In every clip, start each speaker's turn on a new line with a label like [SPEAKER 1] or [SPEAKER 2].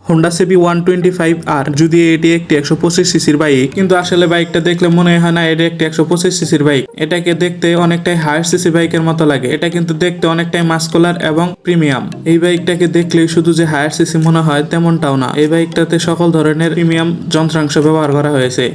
[SPEAKER 1] Honda CB 125R। যদি এটি একটি 125 সিসির বাইক, কিন্তু আসলে বাইকটা দেখলে মনে হয় না এটি একটি 125 সিসির বাইক। এটাকে দেখতে অনেকটাই হায়ার সিসি বাইকের মতো লাগে। এটা কিন্তু দেখতে অনেকটাই মাস্কুলার এবং প্রিমিয়াম। এই বাইকটাকে দেখলেই শুধু যে হায়ার সিসি মনে হয় তেমনটাও না। এই বাইকটাতে সকল ধরনের প্রিমিয়াম যন্ত্রাংশ ব্যবহার করা হয়েছে।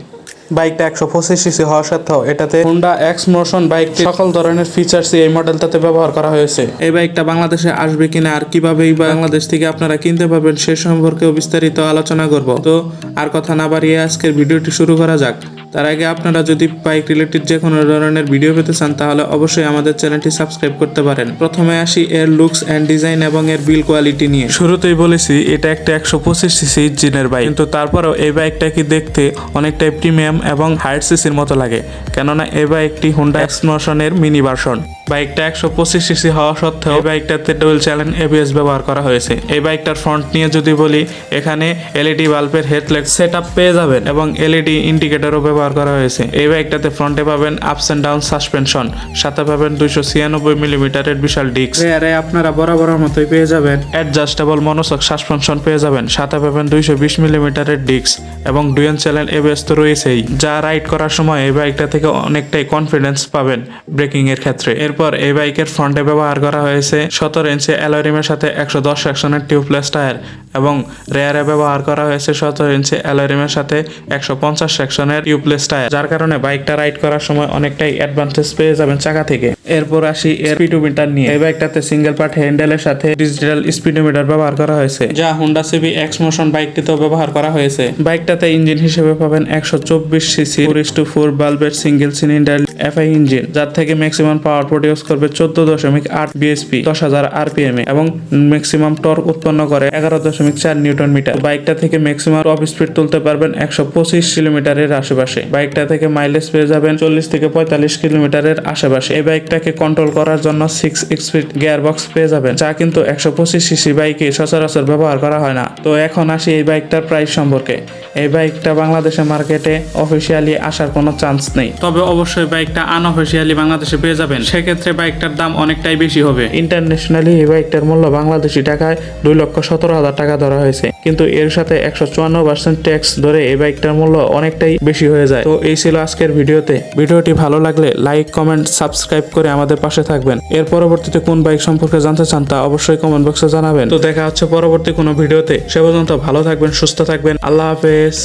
[SPEAKER 1] বাইকটা 125 সিসি হওয়া সত্ত্বেও এটাতে হোন্ডা এক্স মোশন বাইকটি সকল ধরনের ফিচার্স এই মডেলটাতে ব্যবহার করা হয়েছে। এই বাইকটা বাংলাদেশে আসবে কিনা আর কিভাবে বাংলাদেশ থেকে আপনারা কিনতে পারবেন সে সম্পর্কেও বিস্তারিত আলোচনা করব। তো আর কথা না বাড়িয়ে আজকের ভিডিওটি শুরু করা যাক। তার আগে আপনারা যদি বাইক রিলেটেড যে কোনো ধরনের ভিডিও পেতে চান তাহলে অবশ্যই আমাদের চ্যানেলটি সাবস্ক্রাইব করতে পারেন। প্রথমে আসি এর লুকস এন্ড ডিজাইন এবং এর বিল কোয়ালিটি নিয়ে। শুরুতেই বলেছি এটা একটা 125 সিসি ইঞ্জিনের বাইক, কিন্তু তারপরেও এই বাইকটা কি দেখতে অনেকটাই প্রিমিয়াম এবং হায়ার সিসির মতো লাগে, কেননা এই বাইকটি হোন্ডা এক্স মোশনের মিনি ভার্সন। বাইকটা 125 সিসি হওয়া সত্ত্বেও এই বাইকটাতে ডুয়াল চ্যানেল এবিএস ব্যবহার করা হয়েছে। এই বাইকটার ফ্রন্ট নিয়ে যদি বলি, এখানে এলইডি বাল্বের হেডলাইট সেটআপ পেয়ে যাবেন এবং এলইডি ইন্ডিকেটরও ব্যবহার করা হয়েছে। এই বাইকটাতে ফ্রন্টে পাবেন আপস এন্ড ডাউন সাসপেনশন, সাথে পাবেন 296 মিলিমিটারের বিশাল ডিস্ক। রেয়ারে আপনারা বরাবরের মতোই পেয়ে যাবেন অ্যাডজাস্টেবল মনোসক সাসপেনশন পেয়ে যাবেন, সাথে পাবেন 220 মিলিমিটারের ডিস্ক এবং ডুয়াল চ্যানেল এবিএস তো রয়েছেই, যা রাইড করার সময় এই বাইকটা থেকে অনেকটাই কনফিডেন্স পাবেন ব্রেকিং এর ক্ষেত্রে। এরপর এই বাইকের ফ্রন্টে ব্যবহার করা হয়েছে 17 ইঞ্চি অ্যালয় রিমের সাথে 110 সেকশনের টিউবলেস টায়ার এবং রেয়ারে ব্যবহার করা হয়েছে 17 ইঞ্চি অ্যালয় রিমের সাথে 150 সেকশনের টিউবলেস টায়ার, যার কারণে বাইকটা রাইড করার সময় অনেকটাই অ্যাডভান্টেজ পেয়ে যাবেন চাকা থেকে। এরপর আসি এর স্পিডোমিটার নিয়ে। এই বাইকটাতে সিঙ্গেল পার্ট হ্যান্ডেলের সাথে ডিজিটাল স্পিডোমিটার ব্যবহার করা হয়েছে, যা হোন্ডা সিবি এক্স মোশন বাইকটিতেও ব্যবহার করা হয়েছে। বাইকটাতে ইঞ্জিন হিসেবে পাবেন 124 সিসি 4:4 বাল্বের সিঙ্গেল সিলিন্ডার এফআই ইঞ্জিন, যার থেকে ম্যাক্সিমাম পাওয়ার প্রডিউস করবে 14.8 বিএসপি 10,000 আরপিএম এবং ম্যাক্সিমাম টর্ক উৎপন্ন করে 11.4 নিউটন মিটার। বাইকটা থেকে ম্যাক্সিমাম টপ স্পিড তুলতে পারবেন 125 কিলোমিটারের আশেপাশে। বাইকটা থেকে মাইলেজ পেয়ে যাবেন 40 থেকে 45 কিলোমিটারের আশেপাশে। এই বাইকটাকে কন্ট্রোল করার জন্য 6 স্পিড গিয়ার বক্স পেয়ে যাবেন, যা কিন্তু 125 সিসি বাইকে সচরাচর ব্যবহার করা হয় না। তো এখন আসি এই বাইকটার প্রাইস সম্পর্কে। এই বাইকটা বাংলাদেশের মার্কেটে অফিসিয়ালি আসার কোনো চান্স নেই, তবে অবশ্যই বাইকটা আনঅফিসিয়ালি বাংলাদেশে পেয়ে যাবেন। সেক্ষেত্রে বাইকটার দাম অনেকটাই বেশি হবে। ইন্টারন্যাশনালি এই বাইকটার মূল্য বাংলাদেশি টাকায় 2,17,000 টাকা ধরা হয়েছে, কিন্তু এর সাথে 154% ট্যাক্স ধরে এই বাইকটার মূল্য অনেকটাই বেশি হয়ে যায়। তো এই ছিল আজকের ভিডিওতে। ভিডিওটি ভালো লাগলে লাইক, কমেন্ট, সাবস্ক্রাইব করে আমাদের পাশে থাকবেন। এর পরবর্তীতে কোন বাইক সম্পর্কে জানতে চান তা অবশ্যই কমেন্ট বক্সে জানাবেন। তো দেখা হচ্ছে পরবর্তী কোনো ভিডিওতে। সে পর্যন্ত ভালো থাকবেন, সুস্থ থাকবেন। আল্লাহ হাফেজ।